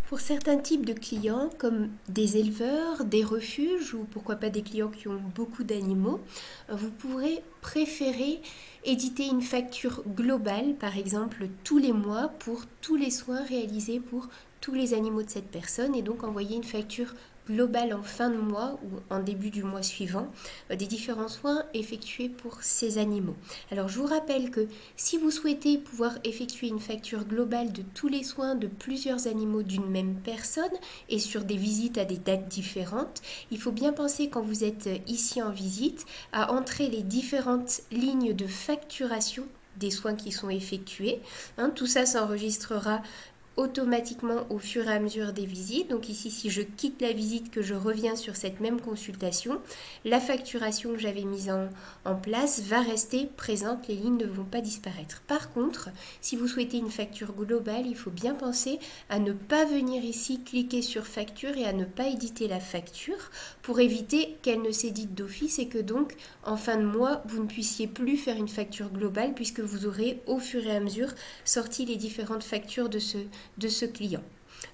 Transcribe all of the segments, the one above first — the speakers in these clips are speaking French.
Pour certains types de clients, comme des éleveurs, des refuges ou pourquoi pas des clients qui ont beaucoup d'animaux, vous pourrez préférer éditer une facture globale, par exemple tous les mois, pour tous les soins réalisés pour tous les animaux de cette personne et donc envoyer une facture globale en fin de mois ou en début du mois suivant des différents soins effectués pour ces animaux. Alors je vous rappelle que si vous souhaitez pouvoir effectuer une facture globale de tous les soins de plusieurs animaux d'une même personne et sur des visites à des dates différentes, il faut bien penser quand vous êtes ici en visite à entrer les différentes lignes de facturation des soins qui sont effectués. Tout ça s'enregistrera automatiquement au fur et à mesure des visites. Donc ici, si je quitte la visite, que je reviens sur cette même consultation, la facturation que j'avais mise en place va rester présente, les lignes ne vont pas disparaître. Par contre, si vous souhaitez une facture globale, il faut bien penser à ne pas venir ici cliquer sur facture et à ne pas éditer la facture pour éviter qu'elle ne s'édite d'office et que donc en fin de mois, vous ne puissiez plus faire une facture globale puisque vous aurez au fur et à mesure sorti les différentes factures de ce client.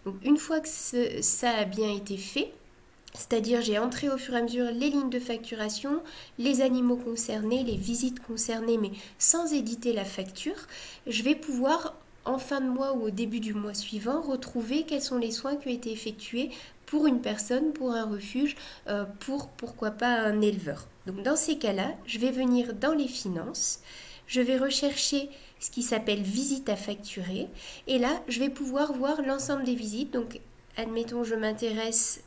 Donc une fois que ça a bien été fait, c'est-à-dire j'ai entré au fur et à mesure les lignes de facturation, les animaux concernés, les visites concernées, mais sans éditer la facture, je vais pouvoir en fin de mois ou au début du mois suivant retrouver quels sont les soins qui ont été effectués pour une personne, pour un refuge, pour pourquoi pas un éleveur. Donc dans ces cas-là, je vais venir dans les finances, je vais rechercher ce qui s'appelle visite à facturer et là je vais pouvoir voir l'ensemble des visites. Donc admettons je m'intéresse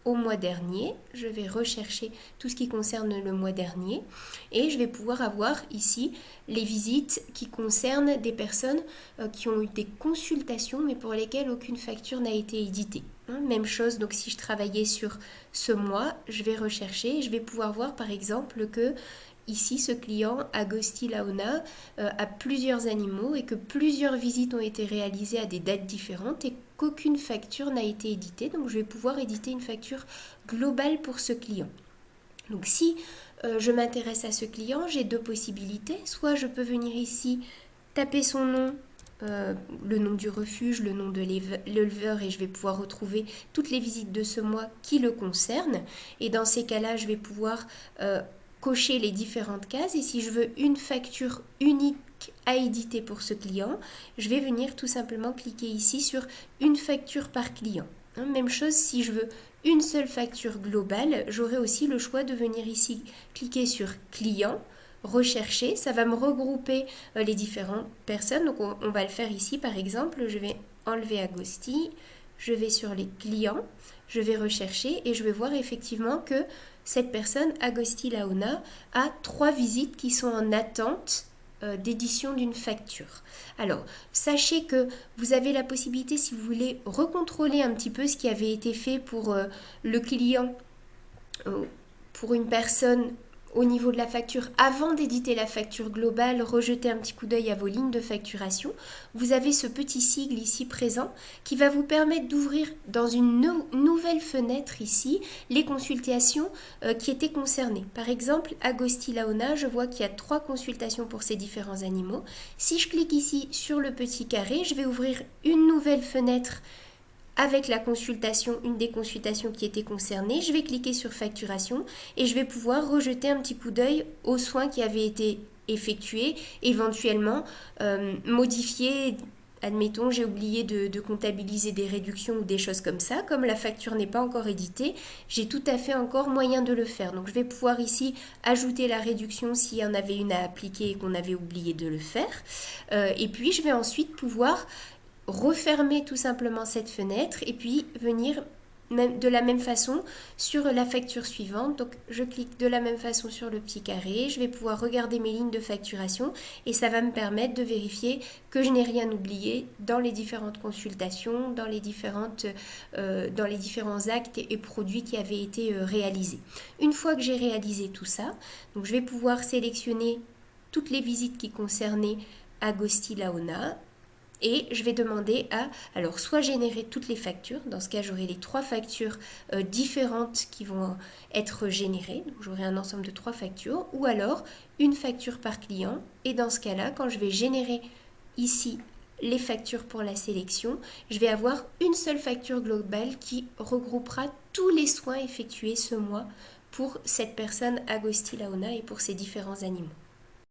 au mois dernier, je vais rechercher tout ce qui concerne le mois dernier et je vais pouvoir avoir ici les visites qui concernent des personnes qui ont eu des consultations mais pour lesquelles aucune facture n'a été éditée. Même chose, donc si je travaillais sur ce mois, je vais rechercher et je vais pouvoir voir par exemple que ici, ce client, Agosti Laona, a plusieurs animaux et que plusieurs visites ont été réalisées à des dates différentes et qu'aucune facture n'a été éditée. Donc, je vais pouvoir éditer une facture globale pour ce client. Donc, si je m'intéresse à ce client, j'ai deux possibilités. Soit je peux venir ici, taper son nom, le nom du refuge, le nom de l'éleveur et je vais pouvoir retrouver toutes les visites de ce mois qui le concernent. Et dans ces cas-là, je vais pouvoir cocher les différentes cases et si je veux une facture unique à éditer pour ce client, je vais venir tout simplement cliquer ici sur une facture par client. Même chose, si je veux une seule facture globale, j'aurai aussi le choix de venir ici cliquer sur client, rechercher, ça va me regrouper les différentes personnes. Donc on va le faire ici par exemple, je vais enlever Agosti, je vais sur les clients, je vais rechercher et je vais voir effectivement que cette personne, Agosti Laona, a 3 visites qui sont en attente d'édition d'une facture. Alors, sachez que vous avez la possibilité, si vous voulez, recontrôler un petit peu ce qui avait été fait pour le client, pour une personne au niveau de la facture, avant d'éditer la facture globale, rejetez un petit coup d'œil à vos lignes de facturation. Vous avez ce petit sigle ici présent qui va vous permettre d'ouvrir dans une nouvelle fenêtre ici les consultations qui étaient concernées. Par exemple, Agosti Laona, je vois qu'il y a 3 consultations pour ces différents animaux. Si je clique ici sur le petit carré, je vais ouvrir une nouvelle fenêtre avec la consultation, une des consultations qui était concernée, je vais cliquer sur facturation et je vais pouvoir rejeter un petit coup d'œil aux soins qui avaient été effectués, éventuellement modifier. Admettons, j'ai oublié de comptabiliser des réductions ou des choses comme ça. Comme la facture n'est pas encore éditée, j'ai tout à fait encore moyen de le faire. Donc je vais pouvoir ici ajouter la réduction s'il y en avait une à appliquer et qu'on avait oublié de le faire. Et puis je vais ensuite pouvoir refermer tout simplement cette fenêtre et puis venir de la même façon sur la facture suivante. Donc je clique de la même façon sur le petit carré, je vais pouvoir regarder mes lignes de facturation et ça va me permettre de vérifier que je n'ai rien oublié dans les différentes consultations, dans les différents actes et produits qui avaient été réalisés. Une fois que j'ai réalisé tout ça, donc je vais pouvoir sélectionner toutes les visites qui concernaient Agosti Laona. Et je vais demander à, alors soit générer toutes les factures, dans ce cas j'aurai les 3 factures différentes qui vont être générées, donc j'aurai un ensemble de 3 factures, ou alors une facture par client, et dans ce cas-là, quand je vais générer ici les factures pour la sélection, je vais avoir une seule facture globale qui regroupera tous les soins effectués ce mois pour cette personne Agosti Laona et pour ses différents animaux.